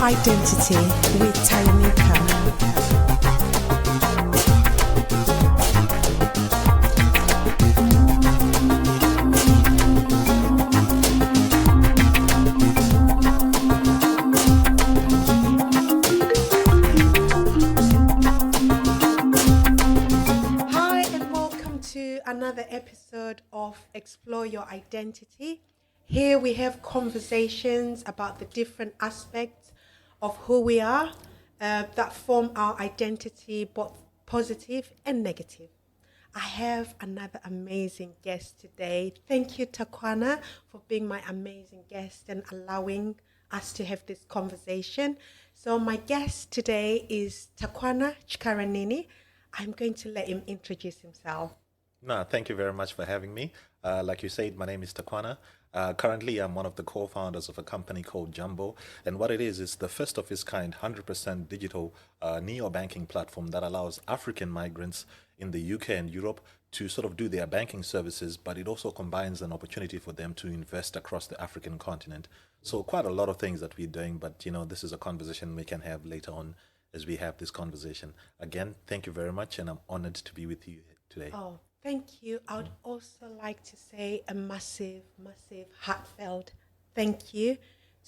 Identity with Tyaranini. Another episode of Explore Your Identity. Here we have conversations about the different aspects of who we are that form our identity, both positive and negative. I have another amazing guest today. Thank you, Takwana, for being my amazing guest and allowing us to have this conversation. So my guest today is Takwana Tyaranini. I'm going to let him introduce himself. No, thank you very much for having me. Like you said, my name is Takwana. Currently, I'm one of the co-founders of a company called Jumboo. And what it is the first of its kind, 100% digital neo-banking platform that allows African migrants in the UK and Europe to sort of do their banking services, but it also combines an opportunity for them to invest across the African continent. So quite a lot of things that we're doing, but this is a conversation we can have later on as we have this conversation. Again, thank you very much, and I'm honored to be with you today. Oh. Thank you. I would also like to say a massive, heartfelt thank you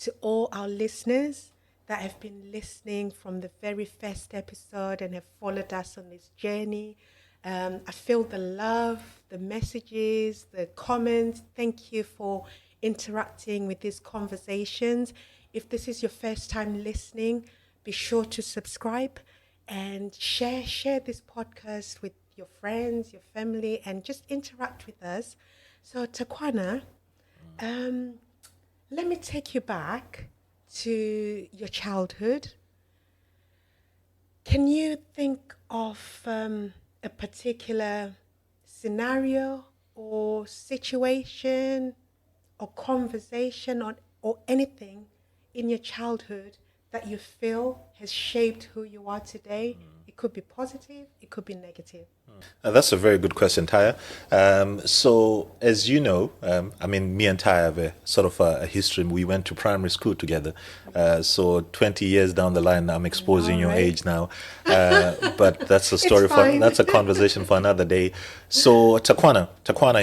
to all our listeners that have been listening from the very first episode and have followed us on this journey. I feel the love, the messages, the comments. Thank you for interacting with these conversations. If this is your first time listening, be sure to subscribe and share this podcast with your friends, your family, and just interact with us. So Takwana, let me take you back to your childhood. Can you think of a particular scenario or situation or conversation or anything in your childhood that you feel has shaped who you are today? It could be positive, it could be negative. That's a very good question, Taya. So, as you know, me and Taya have a sort of a history. We went to primary school together. So, 20 years down the line, I'm exposing your age now. But that's a story that's a conversation for another day. So, Takwana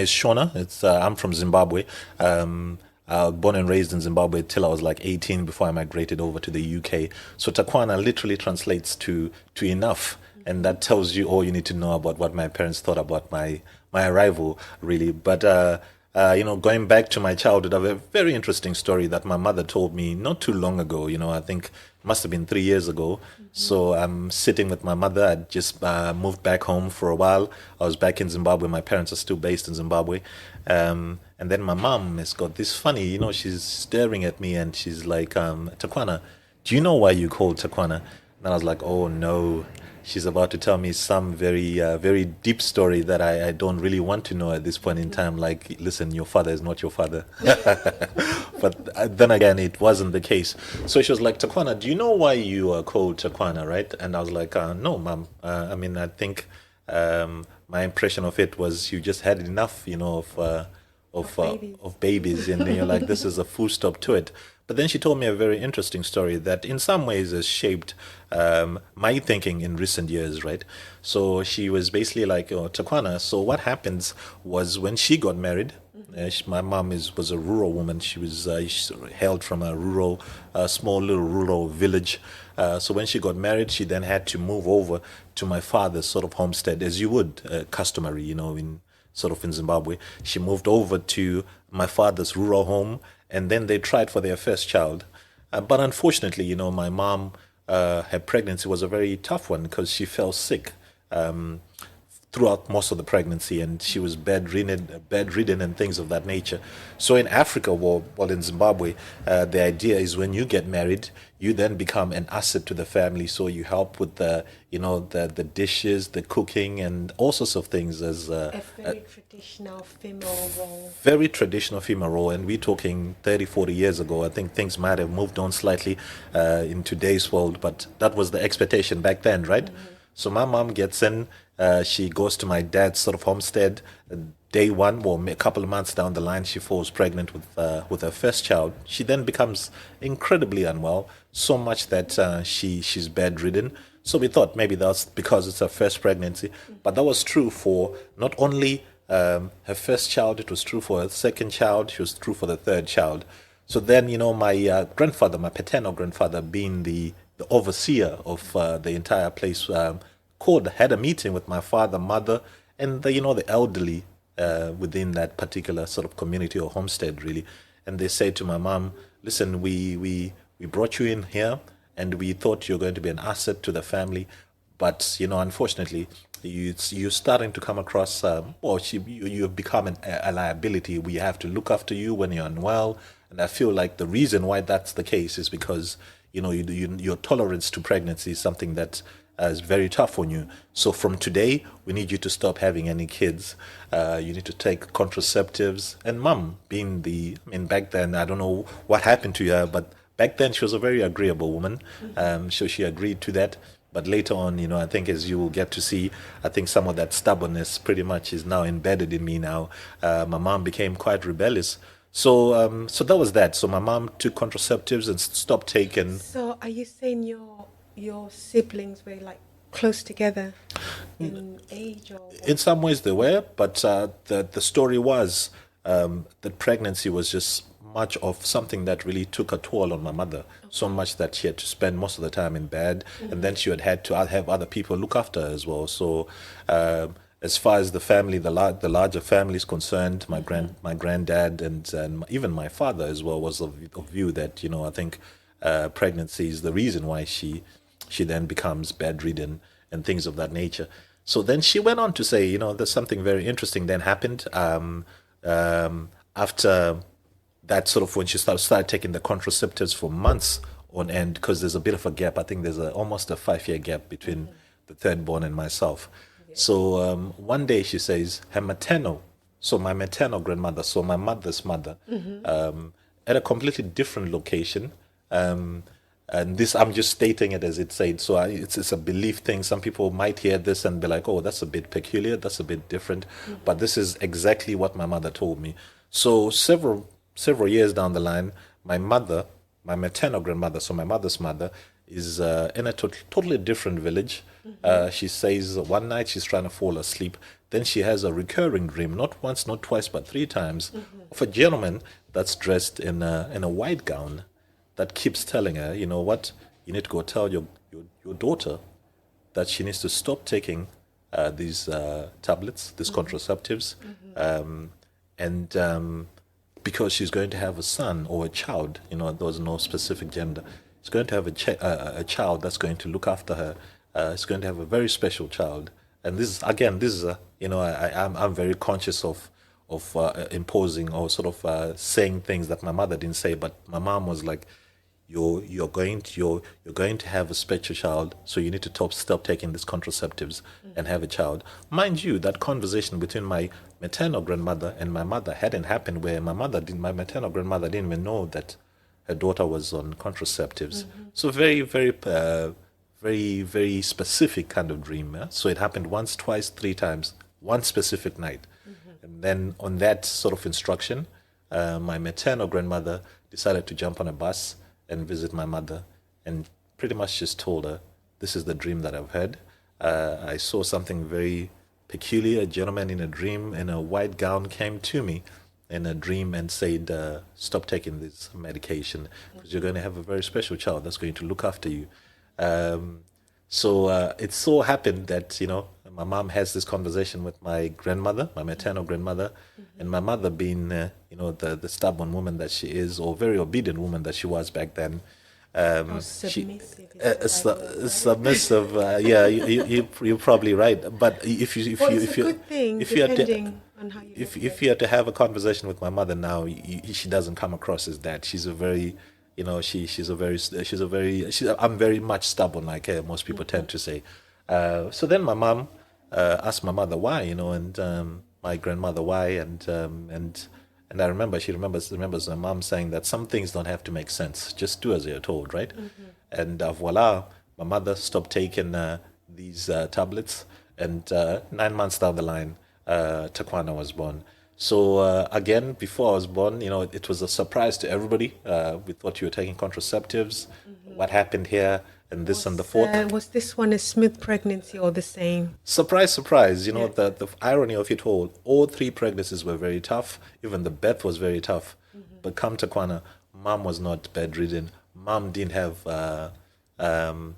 is Shona. I'm from Zimbabwe. Born and raised in Zimbabwe till I was like 18 before I migrated over to the UK. So Takwana literally translates to enough. And that tells you all you need to know about what my parents thought about my arrival, really. But, going back to my childhood, I have a very interesting story that my mother told me not too long ago. I think it must have been 3 years ago. Mm-hmm. So I'm sitting with my mother. I just moved back home for a while. I was back in Zimbabwe. My parents are still based in Zimbabwe. And then my mom has got this funny, she's staring at me and she's like, Takwana, do you know why you called Takwana? And I was like, oh no. She's about to tell me some very, very deep story that I don't really want to know at this point in time. Like, listen, your father is not your father. But then again, it wasn't the case. So she was like, Takwana, do you know why you are called Takwana, right? And I was like, no, Mom. I think my impression of it was you just had enough, of babies. And then you're like, this is a full stop to it. But then she told me a very interesting story that in some ways has shaped my thinking in recent years, right? So she was basically like, Takwana, so what happens was when she got married, my mom was a rural woman. She was hailed from a small little rural village. So when she got married, she then had to move over to my father's sort of homestead, as you would, customary, in Zimbabwe. She moved over to my father's rural home, and then they tried for their first child. But unfortunately, my mom, her pregnancy was a very tough one because she fell sick throughout most of the pregnancy, and she was bedridden and things of that nature. So in Africa, in Zimbabwe, the idea is when you get married, you then become an asset to the family. So you help with the dishes, the cooking, and all sorts of things as a very traditional female role. Very traditional female role, and we're talking 30, 40 years ago. I think things might have moved on slightly in today's world, but that was the expectation back then, right? Mm-hmm. So my mom gets in, she goes to my dad's sort of homestead. day one, or a couple of months down the line, she falls pregnant with her first child. She then becomes incredibly unwell, so much that she's bedridden. So we thought maybe that's because it's her first pregnancy, but that was true for not only her first child, it was true for her second child, it was true for the third child. So then, my grandfather, my paternal grandfather, being the overseer of the entire place, had a meeting with my father, mother, and the elderly within that particular sort of community or homestead, really. And they said to my mom, listen, we brought you in here and we thought you're going to be an asset to the family. But, unfortunately, you're starting to come across, you've become a liability. We have to look after you when you're unwell. And I feel like the reason why that's the case is because, your tolerance to pregnancy is something that is very tough on you. So from today, we need you to stop having any kids. You need to take contraceptives. And mom, back then, I don't know what happened to her, but back then she was a very agreeable woman. So she agreed to that. But later on, I think as you will get to see, I think some of that stubbornness pretty much is now embedded in me now. My mom became quite rebellious. So that was that. So my mom took contraceptives and stopped taking. So are you saying your siblings were like close together in age, or what? In some ways they were, but the story was that pregnancy was just much of something that really took a toll on my mother, so much that she had to spend most of the time in bed, and then she had to have other people look after her as well. So as far as the family, the larger family is concerned, my granddad and even my father as well was of view that I think pregnancy is the reason why she then becomes bedridden and things of that nature. So then she went on to say, there's something very interesting then happened after that, sort of when she started taking the contraceptives for months on end, because there's a bit of a gap. I think there's almost a 5-year gap between the third born and myself. So one day she says my maternal grandmother, so my mother's mother, at a completely different location. And this, I'm just stating it as it said. So it's a belief thing. Some people might hear this and be like, oh, that's a bit peculiar. That's a bit different. But this is exactly what my mother told me. So several years down the line, my maternal grandmother, so my mother's mother, is in a totally different village. She says one night she's trying to fall asleep. Then she has a recurring dream, not once, not twice, but 3 times, of a gentleman that's dressed in a white gown that keeps telling her, you know what, you need to go tell your daughter that she needs to stop taking these tablets, these contraceptives, and because she's going to have a son or a child, there was no specific gender. She's going to have a child that's going to look after her. It's going to have a very special child. And this is I'm very conscious of imposing or sort of saying things that my mother didn't say, but my mom was like, you're going to have a special child, so you need to stop taking these contraceptives and have a child. Mind you, that conversation between my maternal grandmother and my mother hadn't happened where my maternal grandmother didn't even know that her daughter was on contraceptives. So very, very, very, very specific kind of dream. Yeah? So it happened once, twice, 3 times, one specific night. And then on that sort of instruction, my maternal grandmother decided to jump on a bus and visit my mother, and pretty much just told her, this is the dream that I've had. I saw something very peculiar. A gentleman in a dream in a white gown came to me in a dream and said, stop taking this medication because you're going to have a very special child that's going to look after you. So it so happened that, my mom has this conversation with my grandmother, my maternal grandmother, and my mother being, the stubborn woman that she is, or very obedient woman that she was back then. Submissive. Submissive. Yeah, you're probably right. But if you had to have a conversation with my mother now, she doesn't come across as that. She's a very, I'm very much stubborn, like most people tend to say. So then my mom asked my mother why, and my grandmother why, and I remember she remembers my mom saying that some things don't have to make sense, just do as you're told, right? And voila, my mother stopped taking these tablets, and 9 months down the line, Takwana was born. So again, before I was born, it was a surprise to everybody. We thought you were taking contraceptives. What happened here, and this and the fourth. Was this one a smooth pregnancy or the same? Surprise, surprise. Yeah. The irony of it all three pregnancies were very tough. Even the birth was very tough. But come Takwana, mom was not bedridden. Mom didn't have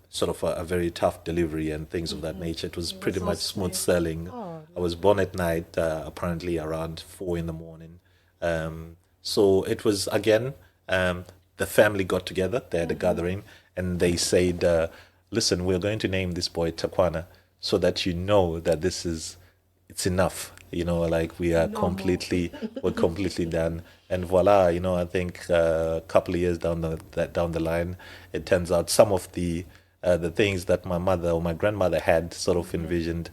sort of a very tough delivery and things of that nature. It was pretty much smooth sailing. I was born at night, apparently around 4 in the morning. So it was, again, the family got together. They had a gathering, and they said, listen, we're going to name this boy Takwana so that you know that it's enough. Like we're completely done. And voila, I think a couple of years down the line, it turns out some of the things that my mother or my grandmother had sort of envisioned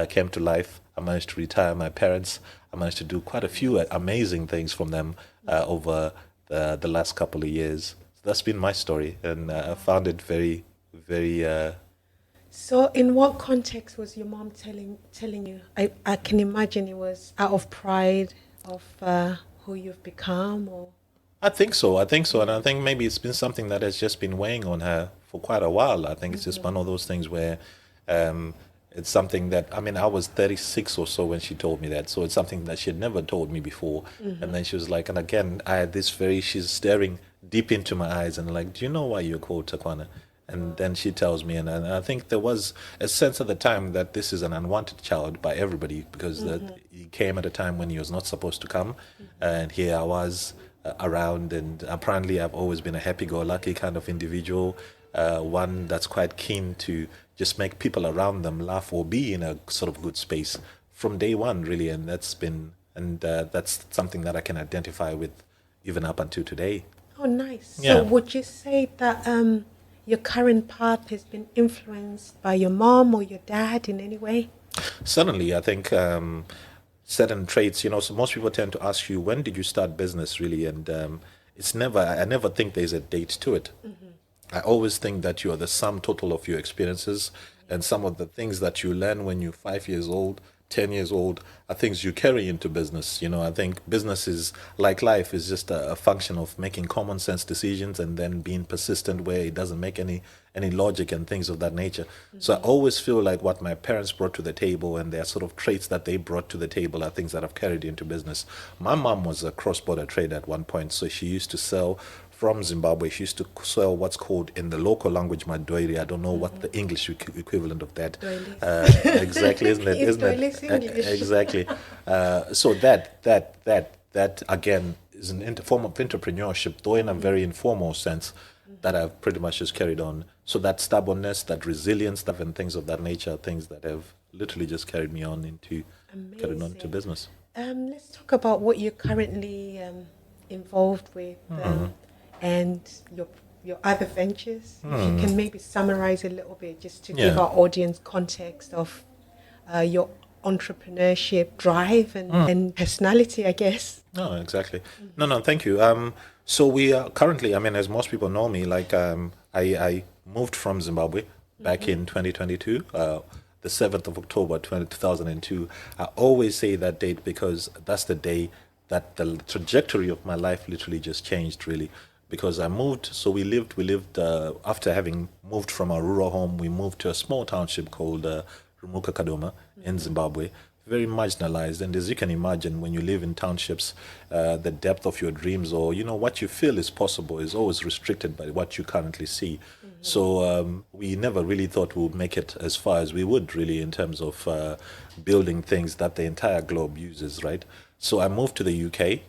came to life. I managed to retire my parents. I managed to do quite a few amazing things from them over the last couple of years. So that's been my story, and I found it very, very. So, in what context was your mom telling you? I can imagine it was out of pride of who you've become, or. I think so, and I think maybe it's been something that has just been weighing on her for quite a while. I think it's just one of those things where it's something that, I was 36 or so when she told me that, so it's something that she had never told me before. And then she was like, and again, I had she's staring deep into my eyes and like, do you know why you're called Takwana? And then she tells me, and I think there was a sense at the time that this is an unwanted child by everybody, because he came at a time when he was not supposed to come. And here I was around, and apparently I've always been a happy-go-lucky kind of individual, one that's quite keen to just make people around them laugh or be in a sort of good space from day one, really. And that's something that I can identify with even up until today. Oh, nice. Yeah. So would you say that your current path has been influenced by your mom or your dad in any way? Certainly, I think certain traits, so most people tend to ask you, when did you start business, really? And I never think there's a date to it. I always think that you are the sum total of your experiences, and some of the things that you learn when you're 5 years old, 10 years old, are things you carry into business. I think business is like life, is just a function of making common sense decisions and then being persistent where it doesn't make any logic and things of that nature. So I always feel like what my parents brought to the table and their sort of traits that they brought to the table are things that I've carried into business. My mom was a cross-border trader at one point, so she used to sell from Zimbabwe. She used to sell what's called in the local language madoiri. I don't know what the English equivalent of that. Exactly, isn't it? Isn't it? English. Exactly. So that again is a form of entrepreneurship, though in a very informal sense, that I've pretty much just carried on. So that stubbornness, that resilience, stuff and things of that nature, are things that have literally just carried me on into business. Let's talk about what you're currently involved with. And your other ventures. If you can maybe summarize a little bit, just to give our audience context of your entrepreneurship drive and personality, I guess. Oh, exactly. No, thank you. So we are currently, as most people know me, like I moved from Zimbabwe back in 2022, the 7th of October 2002. I always say that date because that's the day that the trajectory of my life literally just changed, really. Because I moved, so we lived after having moved from our rural home, we moved to a small township called Rumuka Kadoma in Zimbabwe, very marginalized. And as you can imagine, when you live in townships, the depth of your dreams or, what you feel is possible is always restricted by what you currently see. So we never really thought we would make it as far as we would, really, in terms of building things that the entire globe uses, right? So I moved to the UK.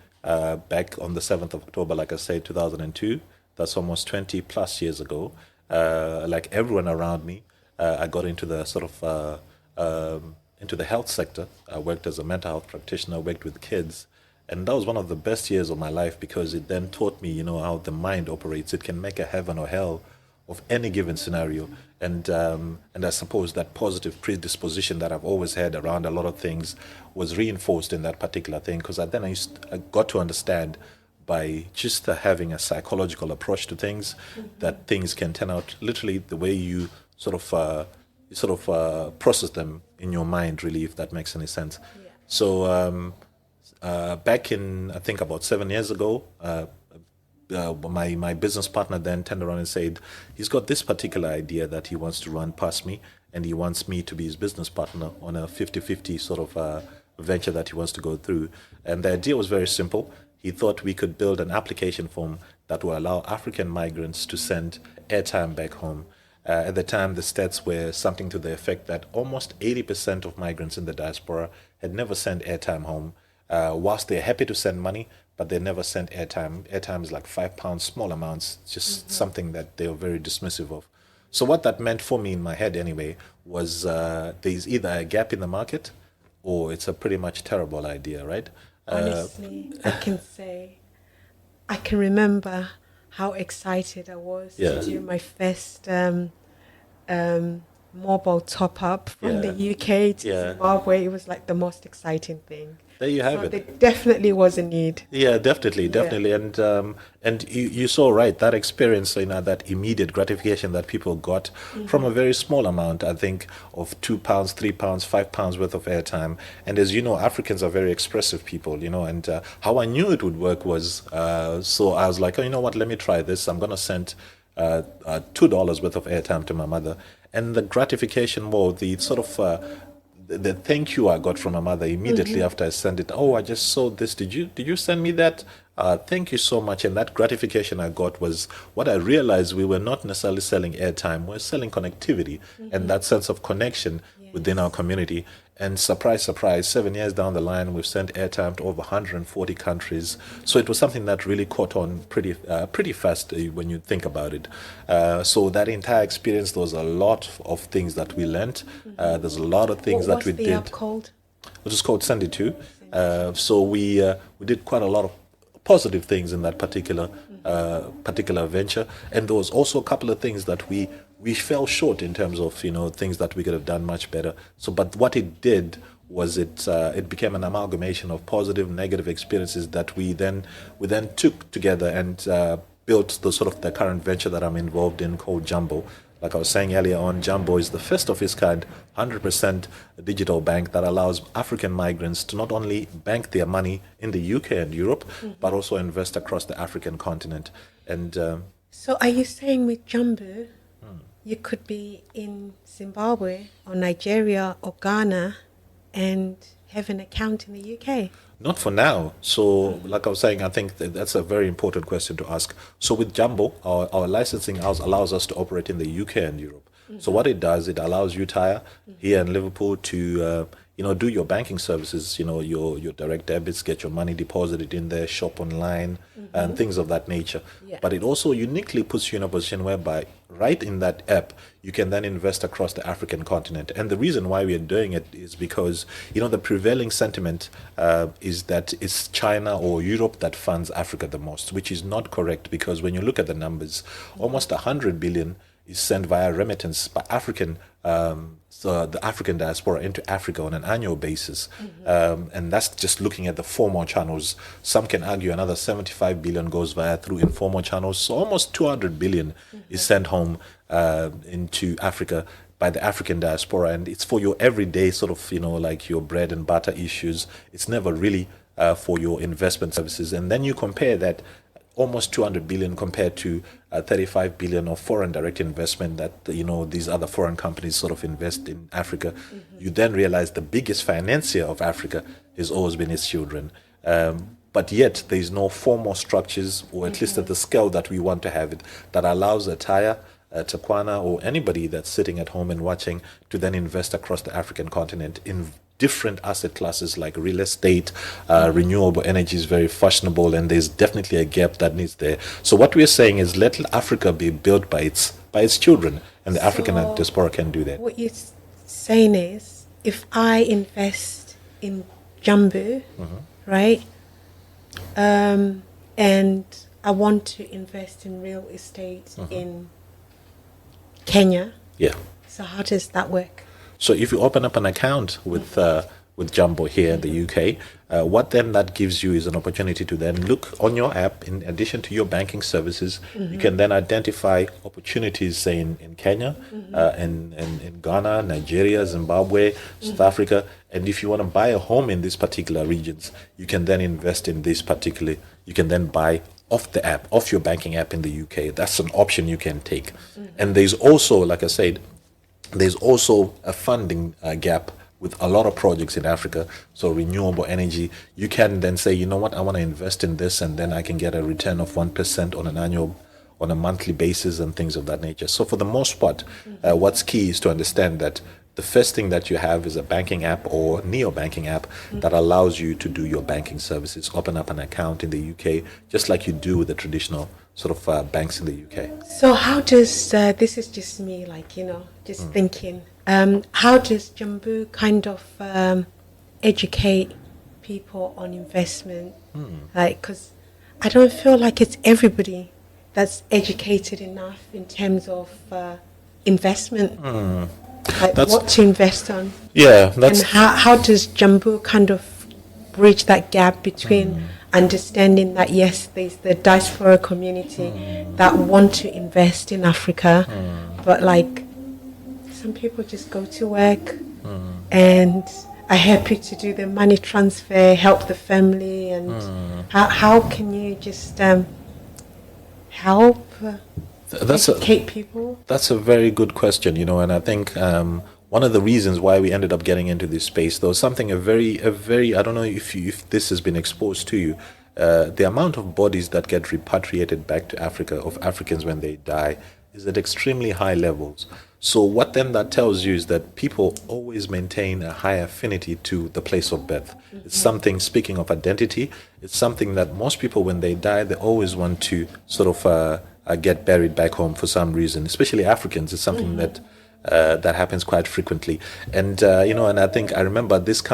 Back on the 7th of October, like I said, 2002. That's almost 20 plus years ago. Like everyone around me, I got into the sort of into the health sector. I worked as a mental health practitioner, worked with kids, and that was one of the best years of my life because it then taught me, how the mind operates. It can make a heaven or hell of any given scenario, and I suppose that positive predisposition that I've always had around a lot of things was reinforced in that particular thing because I got to understand by just having a psychological approach to things that things can turn out literally the way you sort of process them in your mind, really, if that makes any sense. So back in, I think about 7 years ago, my business partner then turned around and said he's got this particular idea that he wants to run past me, and he wants me to be his business partner on a 50-50 sort of venture that he wants to go through. And the idea was very simple. He thought we could build an application form that will allow African migrants to send airtime back home. At the time, the stats were something to the effect that almost 80% of migrants in the diaspora had never sent airtime home. Whilst they're happy to send money, but they never sent airtime. Airtime is like £5, small amounts, just something that they were very dismissive of. So what that meant for me in my head anyway was there's either a gap in the market or it's a pretty much terrible idea, right? Honestly, I can remember how excited I was to do my first mobile top up from the UK to Zimbabwe. It was like the most exciting thing. There you have it. There definitely was a need. Yeah, definitely. And you saw right that experience, that immediate gratification that people got from a very small amount, I think, of £2, £3, £5 worth of airtime. And as you know, Africans are very expressive people, and how I knew it would work was, so I was like, oh, you know what, let me try this. I'm going to send $2 worth of airtime to my mother. And the gratification, the sort of the thank you I got from my mother immediately after I sent it. Oh, I just saw this. Did you send me that? Thank you so much. And that gratification I got was what I realized we were not necessarily selling airtime. We're selling connectivity and that sense of connection within our community. And surprise, surprise, 7 years down the line, we've sent airtime to over 140 countries. So it was something that really caught on pretty fast when you think about it. So that entire experience, there was a lot of things that we learned. There's a lot of things that we did. What's the app called? It was called Send It To. So we did quite a lot of positive things in that particular venture. And there was also a couple of things that we fell short in terms of things that we could have done much better. So, but what it did was it became an amalgamation of positive, negative experiences that we then took together and built the current venture that I'm involved in called Jumboo. Like I was saying earlier on, Jumboo is the first of its kind, 100% digital bank that allows African migrants to not only bank their money in the UK and Europe, but also invest across the African continent. And so are you saying with Jumboo, you could be in Zimbabwe or Nigeria or Ghana and have an account in the UK? Not for now. So, like I was saying, I think that's a very important question to ask. So, with Jumboo, our licensing allows us to operate in the UK and Europe. So, what it does, it allows you, Tyre, here in Liverpool to do your banking services. Your direct debits, get your money deposited in there, shop online, and things of that nature. Yeah. But it also uniquely puts you in a position whereby, right in that app, you can then invest across the African continent. And the reason why we are doing it is because, the prevailing sentiment is that it's China or Europe that funds Africa the most, which is not correct, because when you look at the numbers, almost 100 billion is sent via remittance by the African diaspora into Africa on an annual basis. And that's just looking at the formal channels. Some can argue another 75 billion goes through informal channels. So almost 200 billion is sent home into Africa by the African diaspora. And it's for your everyday like your bread and butter issues. It's never really for your investment services. And then you compare that almost 200 billion compared to 35 billion of foreign direct investment that these other foreign companies invest in Africa. You then realize the biggest financier of Africa has always been its children. But yet there is no formal structures, or at least at the scale that we want to have it, that allows a Tyre, Takwana, or anybody that's sitting at home and watching to then invest across the African continent in different asset classes like real estate. Renewable energy is very fashionable, and there's definitely a gap that needs there. So what we're saying is let Africa be built by its children, and the African diaspora can do that. What you're saying is, if I invest in Jumboo, right, and I want to invest in real estate in Kenya, so how does that work? So if you open up an account with Jumboo here in the UK, what then that gives you is an opportunity to then look on your app, in addition to your banking services, you can then identify opportunities, say in Kenya, in Ghana, Nigeria, Zimbabwe, South Africa, And if you want to buy a home in these particular regions, you can then invest in this particular, you can then buy off the app, off your banking app in the UK. That's an option you can take. And there's also, like I said, there's also a funding gap with a lot of projects in Africa. So renewable energy, you can then say, you know what, I want to invest in this, and then I can get a return of 1% on a monthly basis and things of that nature. So for the most part, what's key is to understand that the first thing that you have is a banking app or neo-banking app that allows you to do your banking services, open up an account in the UK, just like you do with the traditional sort of banks in the UK. So how does, this is just me, like, just thinking, how does Jumboo kind of educate people on investment? Like, because I don't feel like it's everybody that's educated enough in terms of investment. Like what to invest on. Yeah, that's... And how does Jumboo kind of bridge that gap between understanding that, yes, there's the diaspora community that want to invest in Africa, but like some people just go to work and are happy to do the money transfer, help the family, and how can you just help educate people? That's a very good question, and I think one of the reasons why we ended up getting into this space, though, something a very, I don't know if this has been exposed to you, the amount of bodies that get repatriated back to Africa of Africans when they die is at extremely high levels. So what then that tells you is that people always maintain a high affinity to the place of birth. It's something, speaking of identity, it's something that most people, when they die, they always want to sort of get buried back home for some reason, especially Africans. It's something that happens quite frequently. And, and I think I remember just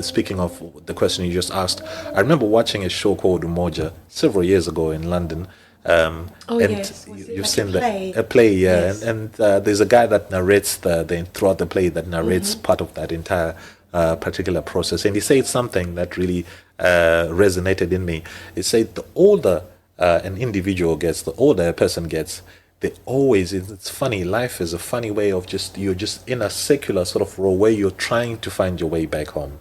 speaking of the question you just asked, I remember watching a show called Umoja several years ago in London. Yes. You've like seen a play, yes. And there's a guy that narrates throughout the play that narrates part of that entire particular process. And he said something that really resonated in me. He said the older an individual gets, the older a person gets, it's funny, life is a funny way of you're just in a secular sort of role where you're trying to find your way back home.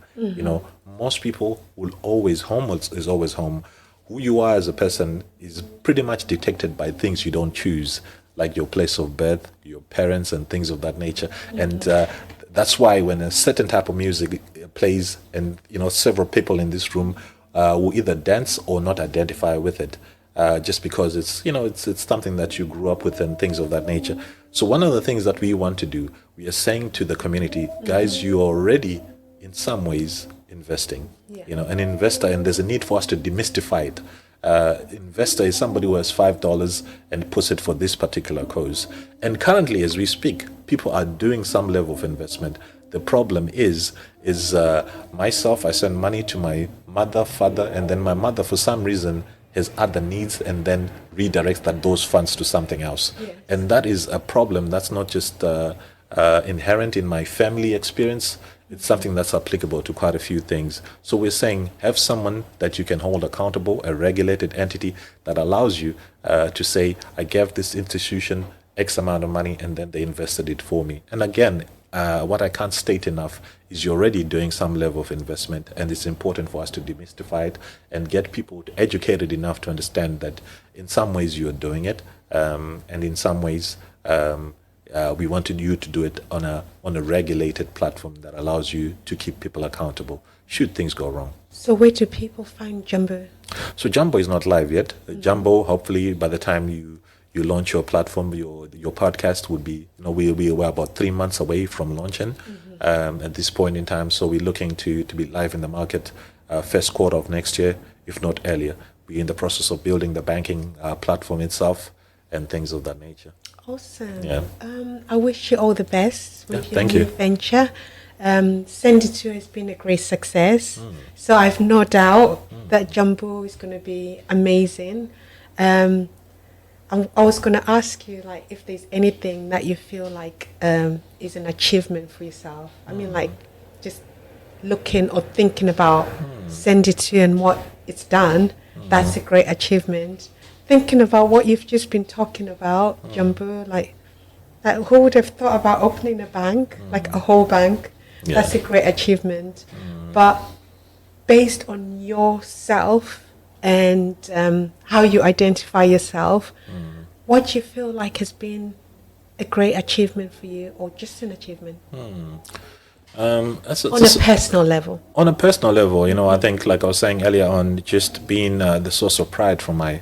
Most people will always home is always home. Who you are as a person is pretty much detected by things you don't choose, like your place of birth, your parents, and things of that nature. And that's why when a certain type of music plays, and several people in this room will either dance or not identify with it, just because it's something that you grew up with and things of that nature. So one of the things that we want to do, we are saying to the community, guys, you're already in some ways investing. An investor, and there's a need for us to demystify it. Investor is somebody who has $5 and puts it for this particular cause. And currently, as we speak, people are doing some level of investment. The problem is myself, I send money to my mother, father, and then my mother, for some reason, has other needs and then redirects those funds to something else. Yes. And that is a problem that's not just inherent in my family experience. It's something that's applicable to quite a few things. So we're saying have someone that you can hold accountable, a regulated entity that allows you to say, I gave this institution X amount of money and then they invested it for me. And again, what I can't state enough is you're already doing some level of investment, and it's important for us to demystify it and get people educated enough to understand that in some ways you're doing it, and in some ways we wanted you to do it on a regulated platform that allows you to keep people accountable should things go wrong. So where do people find Jumboo? So Jumboo is not live yet. Jumboo, hopefully by the time you launch your platform, your podcast would be, we're about 3 months away from launching at this point in time. So we're looking to be live in the market first quarter of next year, if not earlier. We're in the process of building the banking platform itself and things of that nature. Awesome. Yeah. I wish you all the best with your thank new you. venture. Send It To has been a great success. So I've no doubt that Jumboo is going to be amazing. I was going to ask you, like, if there's anything that you feel like is an achievement for yourself. I mean, like, just looking or thinking about Send It To and what it's done, that's a great achievement. Thinking about what you've just been talking about, Jumboo, like who would have thought about opening a bank, like a whole bank? Yeah. That's a great achievement. But based on yourself and how you identify yourself, what do you feel like has been a great achievement for you, or just an achievement? On a personal level. On a personal level, you know, I think, like I was saying earlier on, just being the source of pride from my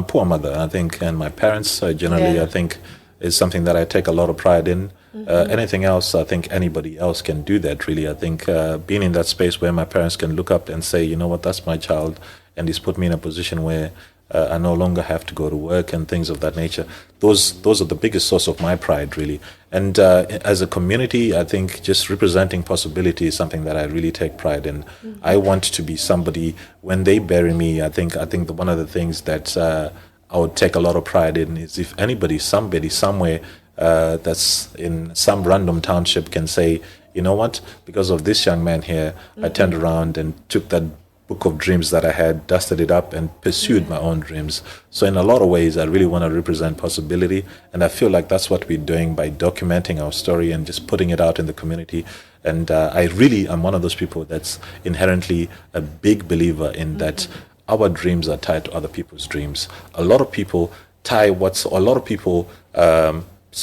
poor mother, I think, and my parents generally, Yeah. I think, is something that I take a lot of pride in. Anything else, I think anybody else can do that, really. I think being in that space where my parents can look up and say, you know what, that's my child, and he's put me in a position where I no longer have to go to work and things of that nature. Those are the biggest source of my pride, really. And as a community, I think just representing possibility is something that I really take pride in. I want to be somebody, when they bury me, I think one of the things that I would take a lot of pride in is if anybody, somebody, somewhere that's in some random township can say, you know what, because of this young man here, I turned around and took that book of dreams that I had, dusted it up, and pursued my own dreams. So in a lot of ways, I really want to represent possibility, and I feel like that's what we're doing by documenting our story and just putting it out in the community. And I really am one of those people that's inherently a big believer in that our dreams are tied to other people's dreams. A lot of people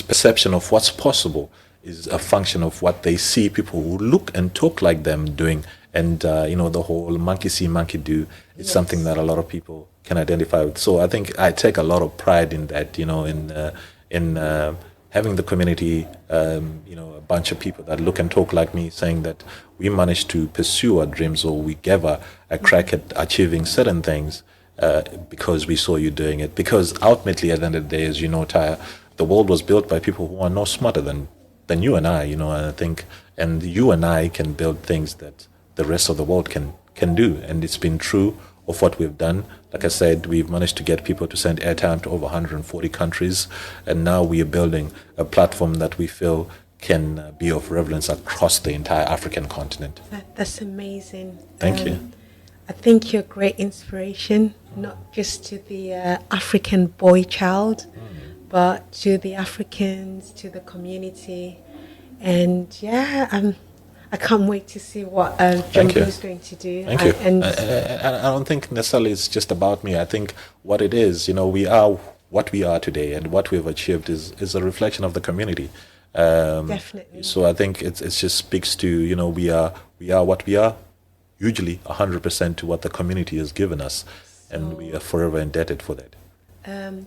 perception of what's possible is a function of what they see people who look and talk like them doing. And, you know, the whole monkey see, monkey do is something that a lot of people can identify with. So I think I take a lot of pride in that, you know, in having the community, you know, a bunch of people that look and talk like me, saying that we managed to pursue our dreams, or we gave a crack at achieving certain things because we saw you doing it. Because ultimately, at the end of the day, as you know, Taya, the world was built by people who are no smarter than you and I, you know, and I think, and you and I can build things that the rest of the world can do. And it's been true of what we've done. Like I said, we've managed to get people to send airtime to over 140 countries. And now we are building a platform that we feel can be of relevance across the entire African continent. That's amazing. Thank you. I think you're a great inspiration, not just to the African boy child, but to the Africans, to the community. And yeah, I can't wait to see what Jumboo is going to do. Thank you. And I don't think necessarily it's just about me. I think what it is, you know, we are what we are today, and what we've achieved is a reflection of the community. Definitely. So I think it just speaks to, you know, we are what we are, hugely 100% to what the community has given us, and we are forever indebted for that.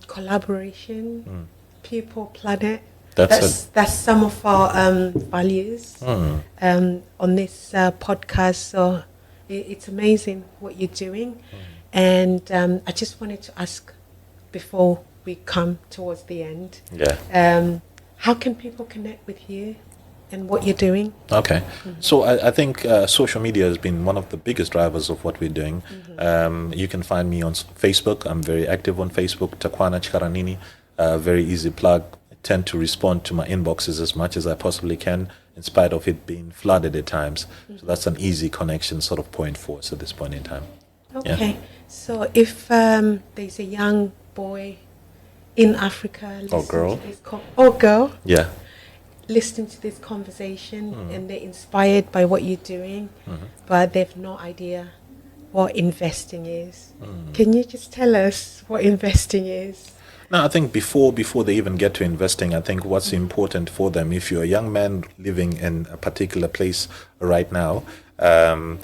Collaboration, people, planet. That's some of our values on this podcast. So it's amazing what you're doing. And I just wanted to ask, before we come towards the end, how can people connect with you and what you're doing? Okay. So I think social media has been one of the biggest drivers of what we're doing. You can find me on Facebook. I'm very active on Facebook, Takwana Tyaranini. Very easy plug. Tend to respond to my inboxes as much as I possibly can, in spite of it being flooded at times. So that's an easy connection sort of point for us at this point in time. Okay. Yeah. So if there's a young boy in Africa or girl, yeah, listening to this conversation and they're inspired by what you're doing, but they've no idea what investing is, can you just tell us what investing is? No, I think before they even get to investing, I think what's important for them, if you're a young man living in a particular place right now, I'm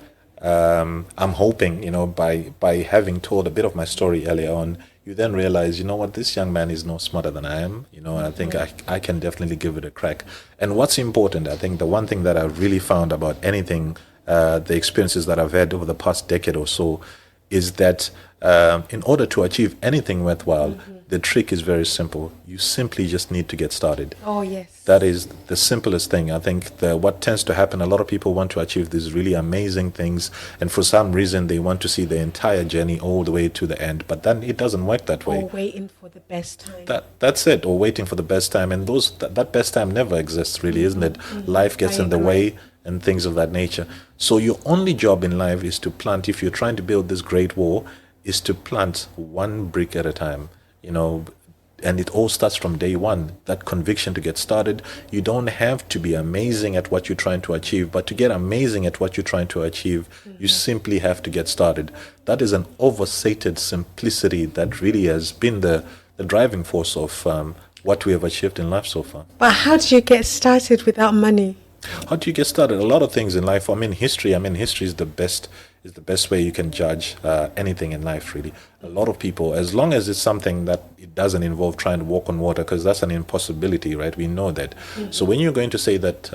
hoping, you know, by having told a bit of my story earlier on, you then realize, you know what, this young man is no smarter than I am, you know, and I think I can definitely give it a crack. And what's important, I think the one thing that I've really found about anything, the experiences that I've had over the past decade or so, is that in order to achieve anything worthwhile, the trick is very simple. You simply just need to get started. Oh, yes. That is the simplest thing. I think what tends to happen, a lot of people want to achieve these really amazing things, and for some reason they want to see the entire journey all the way to the end, but then it doesn't work that way. Or waiting for the best time. That's it, or waiting for the best time, and that best time never exists, really, isn't it? Life gets in the way and things of that nature. So your only job in life is to plant, if you're trying to build this great wall, is to plant one brick at a time. You know, and it all starts from day one. That conviction to get started. You don't have to be amazing at what you're trying to achieve, but to get amazing at what you're trying to achieve, you simply have to get started. That is an overstated simplicity that really has been the driving force of what we have achieved in life so far. But how do you get started without money? How do you get started? A lot of things in life. History is the best way you can judge anything in life, really. A lot of people, as long as it's something that it doesn't involve trying to walk on water, because that's an impossibility, right? We know that. So when you're going to say that,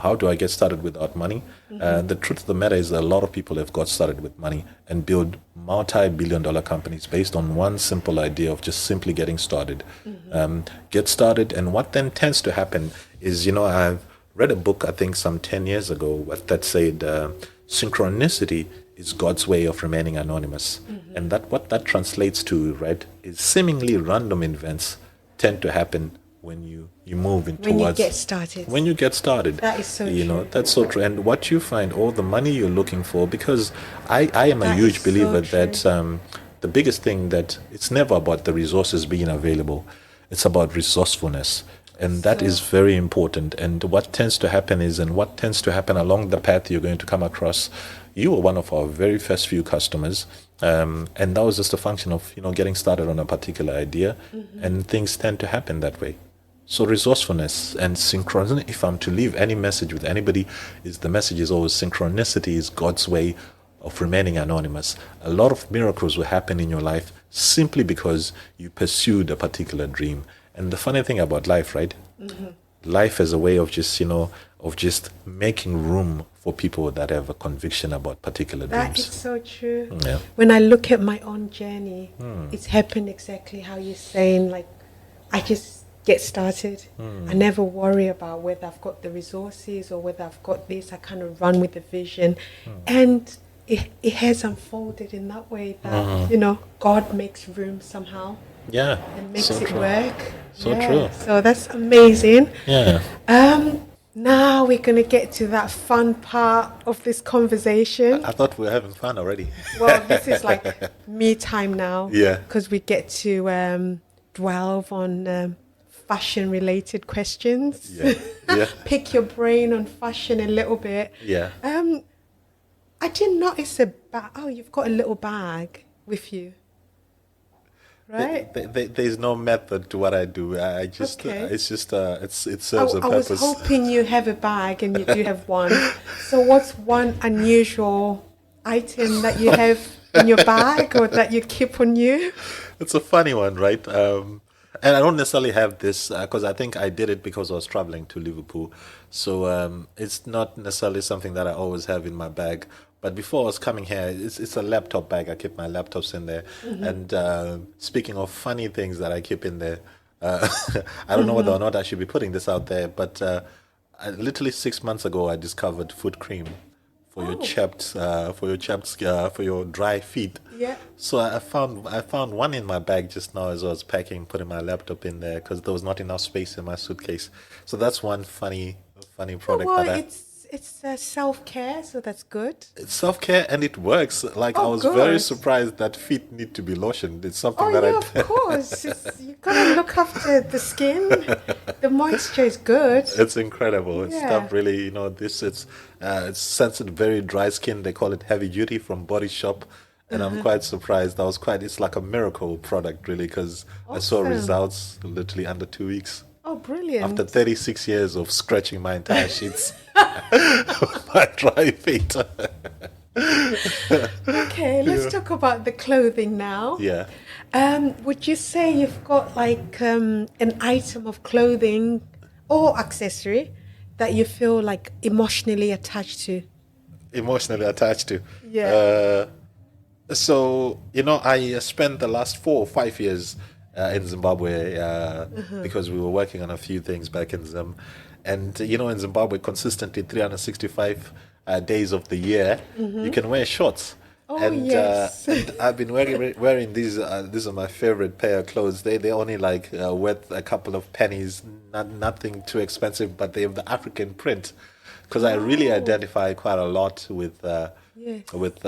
how do I get started without money? The truth of the matter is that a lot of people have got started with money and build multi-billion-dollar companies based on one simple idea of just simply getting started. Get started, and what then tends to happen is, I've read a book, I think some 10 years ago, that said synchronicity is God's way of remaining anonymous. And that what that translates to, right, is seemingly random events tend to happen when you move in When towards... you get started. When you get started. That is so true. That's so true. And what you find, all the money you're looking for, because I am a That huge is so believer true. that the biggest thing, that it's never about the resources being available. It's about resourcefulness. And that is very important. And what tends to happen along the path you're going to come across, you were one of our very first few customers. And that was just a function of, getting started on a particular idea. And things tend to happen that way. So resourcefulness and synchronicity, if I'm to leave any message with anybody, the message is always synchronicity is God's way of remaining anonymous. A lot of miracles will happen in your life simply because you pursued a particular dream. And the funny thing about life, right? Life is a way of just making room for people that have a conviction about particular That dreams. is so true. Yeah. When I look at my own journey, it's happened exactly how you're saying. Like, I just get started. I never worry about whether I've got the resources or whether I've got this. I kind of run with the vision. And it has unfolded in that way that, God makes room somehow. Yeah. And makes so it true. work. So true. So that's amazing. Yeah. Now we're going to get to that fun part of this conversation. I thought we were having fun already. Well, this is like me time now. Yeah. Because we get to delve on fashion-related questions. Yeah. Pick your brain on fashion a little bit. Yeah. I didn't notice a bag. Oh, you've got a little bag with you. Right. There's no method to what I do. I just Okay. it's just it serves a I was purpose. hoping you have a bag and you do have one. So what's one unusual item that you have in your bag or that you keep on you? It's a funny one, right? And I don't necessarily have this because I think I did it because I was traveling to Liverpool. So it's not necessarily something that I always have in my bag. But before I was coming here, it's a laptop bag. I keep my laptops in there. And speaking of funny things that I keep in there, I don't know whether or not I should be putting this out there, but literally 6 months ago, I discovered foot cream for your for your dry feet. Yeah. So I found one in my bag just now as I was packing, putting my laptop in there because there was not enough space in my suitcase. So that's one funny product Well, that it's self-care, so that's good. it's self-care and it works. Like I Oh, was very good. surprised that feet need to be lotioned. It's something Oh, that yeah, of course. You gotta look after the skin. The moisture is good. It's incredible. It's Yeah. stuff really, it's sensitive, very dry skin. They call it heavy duty from Body Shop. And I'm quite surprised. It's like a miracle product really because I saw Awesome. results literally under 2 weeks. Oh, brilliant. After 36 years of scratching my entire sheets with my dry feet. Okay, let's talk about the clothing now. Yeah. Would you say you've got like an item of clothing or accessory that you feel like emotionally attached to? Emotionally attached to. Yeah. So, I spent the last 4 or 5 years in Zimbabwe because we were working on a few things back in Zim. And, in Zimbabwe, consistently 365 days of the year, you can wear shorts. Oh, and, yes. and I've been wearing these. These are my favorite pair of clothes. They only like worth a couple of pennies, nothing too expensive, but they have the African print. because I really identify quite a lot with Yes. with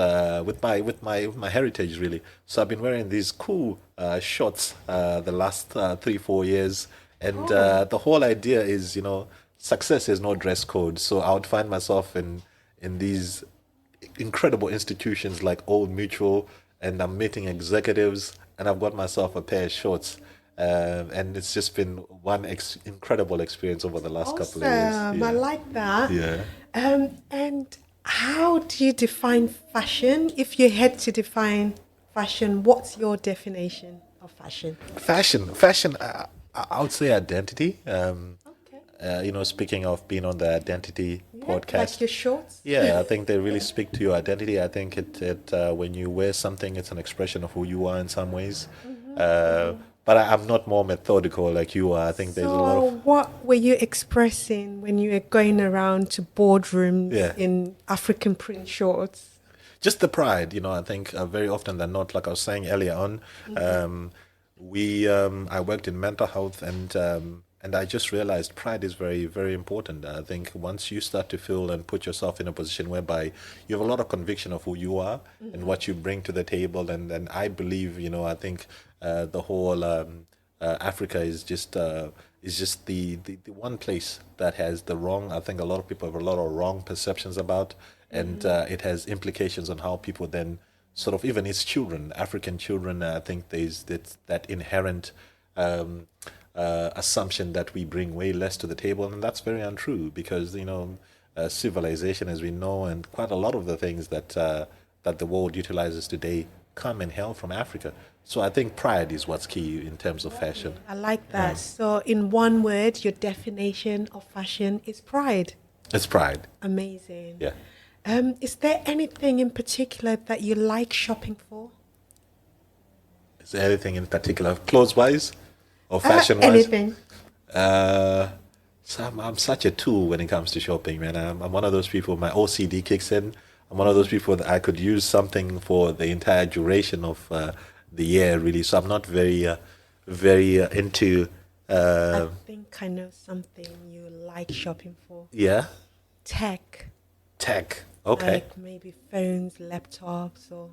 my heritage really. So I've been wearing these cool shorts the last 3-4 years, and the whole idea is, success is no dress code. So I would find myself in these incredible institutions like Old Mutual, and I'm meeting executives, and I've got myself a pair of shorts. And it's just been one incredible experience over the last couple of years. Awesome. I like that. Yeah. And how do you define fashion? If you had to define fashion, what's your definition of fashion? Fashion. I would say identity. Okay. Speaking of being on the identity Yeah, podcast, like your shorts? yeah, I think they really speak to your identity. I think when you wear something, it's an expression of who you are in some ways. But I'm not more methodical like you are. I think there's a lot So, of what were you expressing when you were going around to boardrooms Yeah. in African print shorts? just the pride. I think very often than not, like I was saying earlier on, I worked in mental health, and I just realized pride is very, very important. I think once you start to feel and put yourself in a position whereby you have a lot of conviction of who you are and what you bring to the table, and I believe, I think the whole Africa is just the one place that has the wrong. I think a lot of people have a lot of wrong perceptions about, and it has implications on how people then sort of, even its children, African children. I think there's that inherent assumption that we bring way less to the table, and that's very untrue, because civilization, as we know, and quite a lot of the things that the world utilizes today come and hail from Africa. So I think pride is what's key in terms of fashion. I like that. So, in one word, your definition of fashion is pride. It's pride. Amazing. Yeah. Is there anything in particular that you like shopping for? Is there anything in particular, clothes-wise or fashion-wise? Anything. So I'm such a tool when it comes to shopping, man. I'm one of those people. My OCD kicks in. I'm one of those people that I could use something for the entire duration of the year, really. So I'm not very into. I think I know something you like shopping for. Yeah, Tech. tech. Okay, Like maybe phones, laptops, or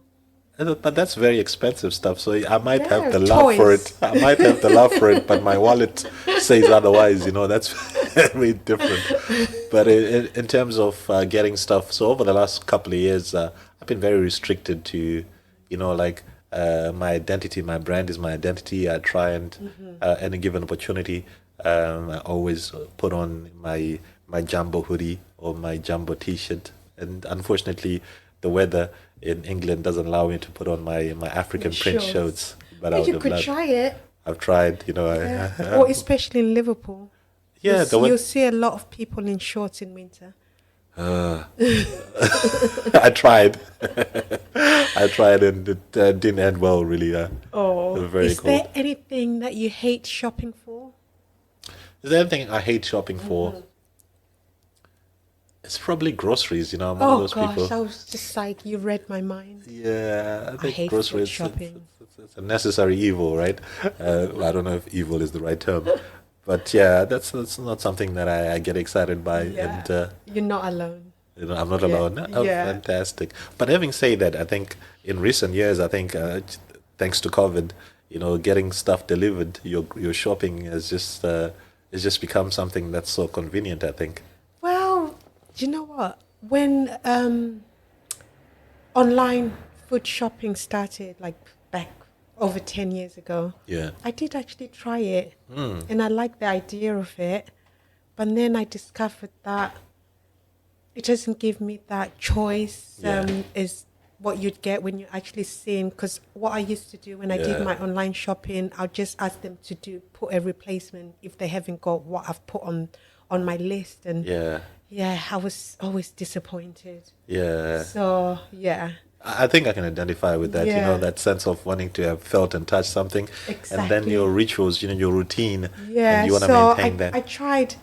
but that's very expensive stuff. So I might Yeah, have the love for toys. it. I might have the love for it, but my wallet says otherwise. That's very different. But in terms of getting stuff, so over the last couple of years, I've been very restricted to, like my identity. My brand is my identity. I try and any given opportunity, I always put on my Jumboo hoodie or my Jumboo T-shirt. And unfortunately, the weather in England doesn't allow me to put on my African print Shorts. shirts. But I But would you have could loved. try it. I've tried. Or especially in Liverpool. Yeah, the You'll weather. see a lot of people in shorts in winter. I tried. I tried, and it didn't end well, really. Very Is cold. there anything that you hate shopping for? Is there anything I hate shopping for? It's probably groceries. I'm one of Oh those gosh, people. I was just like, you read my mind. Yeah, I think hate groceries. food shopping. It's a necessary evil, right? I don't know if evil is the right term, but yeah, that's not something that I get excited by, and You're not alone. I'm not alone. Oh, Yeah. fantastic. But having said that, I think in recent years, I think thanks to COVID, getting stuff delivered, your shopping has just become something that's so convenient, I think. Well, do you know what? When online food shopping started, like back over 10 years ago, Yeah. I did actually try it. And I liked the idea of it. But then I discovered that it doesn't give me that choice Yeah. as what you'd get when you're actually seeing. Because what I used to do when I did Yeah. my online shopping, I'll just ask them to put a replacement if they haven't got what I've put on my list. And Yeah. I was always disappointed. Yeah. So, yeah. I think I can identify with that, Yeah. that sense of wanting to have felt and touched something. And then Exactly. your rituals, your routine, Yeah, and you want to so maintain that. I tried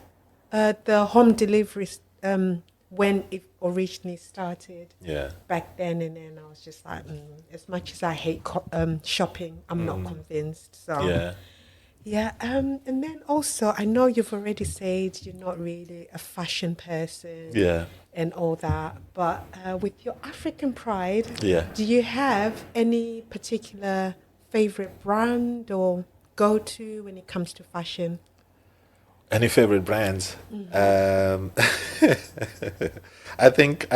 the home deliveries when it originally started Yeah. back then, and then I was just like, as much as I hate shopping, I'm not convinced. So Yeah. Yeah, and then also, I know you've already said you're not really a fashion person Yeah, and all that, but with your African pride, yeah. do you have any particular favorite brand or go to when it comes to fashion? Any favorite brands? Hmm. Um, I think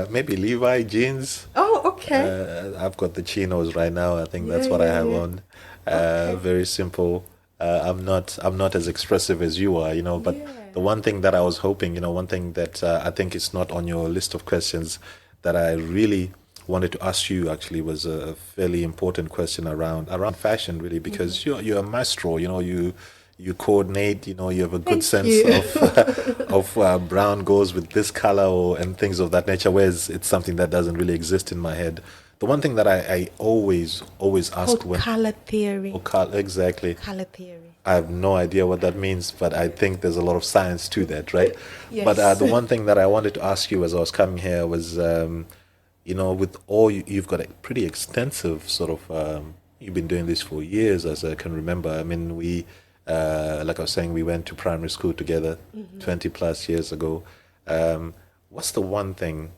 maybe Levi jeans. Oh, okay. I've got the chinos right now. I think Yeah, that's what I yeah, have yeah. on. Okay. Very simple. I'm not as expressive as you are, but Yeah. the one thing that I was hoping, one thing that I think is not on your list of questions that I really wanted to ask you actually was a fairly important question around fashion, really, Hmm. because you're a maestro. You coordinate. You have a good Thank sense you. of brown goes with this color and things of that nature. Whereas it's something that doesn't really exist in my head. The one thing that I always It's ask called when color theory. exactly, Color theory. I have no idea what that means, but I think there's a lot of science to that, right? But Yes. the one thing that I wanted to ask you as I was coming here was, with all you've got a pretty extensive sort of, you've been doing this for years, as I can remember. I mean, like I was saying, we went to primary school together Hmm. 20 plus years ago. What's the one thing,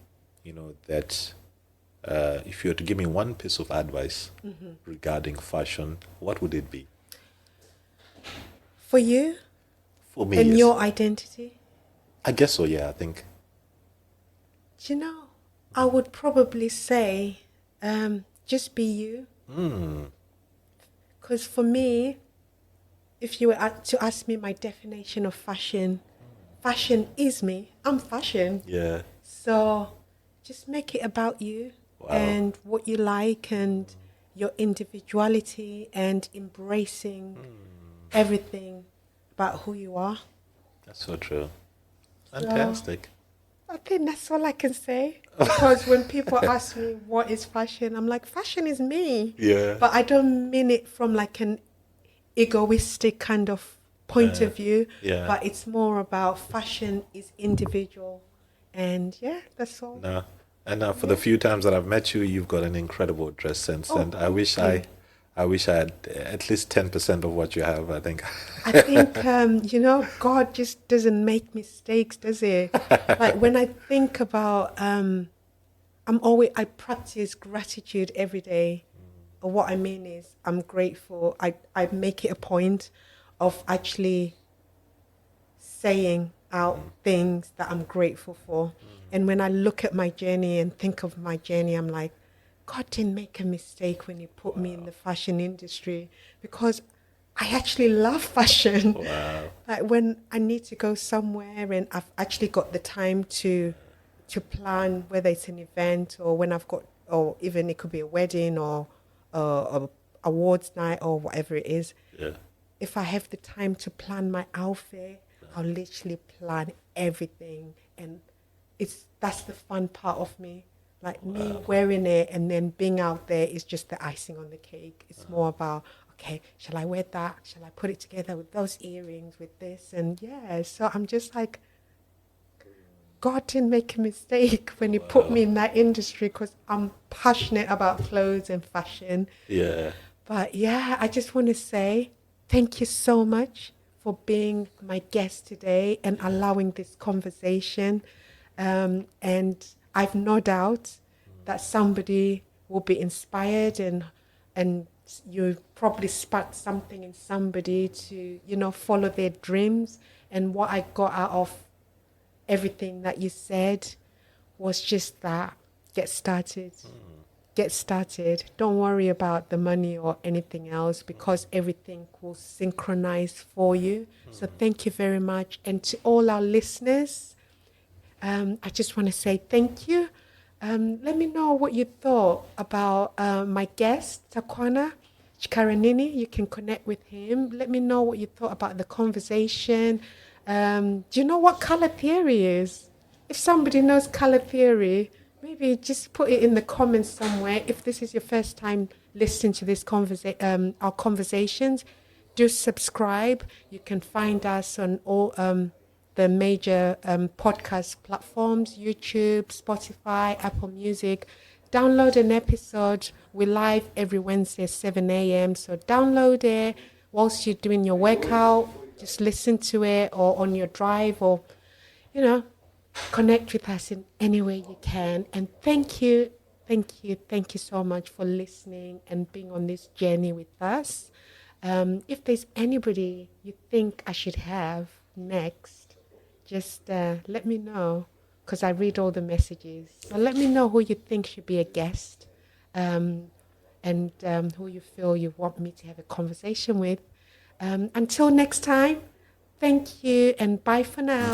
that if you were to give me one piece of advice Hmm. regarding fashion, what would it be? For you For me, and yes. your identity, I guess so, yeah, I think. do you know, I would probably say just be you. Mm, Because for me, if you were to ask me my definition of fashion, fashion is me. I'm fashion. yeah, So just make it about you wow. and what you like and your individuality and embracing everything about who you are. That's so true. So Fantastic. I think that's all I can say. Because when people ask me what is fashion, I'm like, fashion is me. Yeah. But I don't mean it from like an egoistic kind of point Uh, of view, yeah. but it's more about fashion is individual. And yeah, that's all. No. And for the Yeah. few times that I've met you, you've got an incredible dress sense, Oh, and I wish thank you. I had at least 10% of what you have. I think. I think, God just doesn't make mistakes, does he? Like when I think about, I practice gratitude every day. Or what I mean is, I'm grateful. I make it a point of actually saying out things that I'm grateful for. And when I look at my journey and think of my journey, I'm like, God didn't make a mistake when He put me in the fashion industry because I actually love fashion. Wow. Like when I need to go somewhere and I've actually got the time to plan whether it's an event or when I've got, or even it could be a wedding or a awards night or whatever it is, Yeah. if I have the time to plan my outfit, I'll literally plan everything, and that's the fun part of me. Like me Wow. wearing it and then being out there is just the icing on the cake. It's more about, okay, shall I wear that? Shall I put it together with those earrings, with this? And yeah, so I'm just like, God didn't make a mistake when He put Wow. me in that industry because I'm passionate about clothes and fashion. Yeah. But yeah, I just want to say thank you so much for being my guest today and allowing this conversation. And I've no doubt that somebody will be inspired and you probably sparked something in somebody to, follow their dreams. And what I got out of everything that you said was just that get started. Get started. Don't worry about the money or anything else because everything will synchronize for you. So thank you very much. And to all our listeners, I just want to say thank you. Let me know what you thought about my guest, Takwana Tyaranini. You can connect with him. Let me know what you thought about the conversation. Do you know what color theory is? If somebody knows color theory, maybe just put it in the comments somewhere. If this is your first time listening to this our conversations, do subscribe. You can find us on all the major podcast platforms: YouTube, Spotify, Apple Music. Download an episode. We're live every Wednesday, 7 a.m. So download it, whilst you're doing your workout, just listen to it, or on your drive, or, you know, connect with us in any way you can. And thank you so much for listening and being on this journey with us. If there's anybody you think I should have next, just let me know, because I read all the messages. So let me know who you think should be a guest, and who you feel you want me to have a conversation with. Until next time, thank you and bye for now.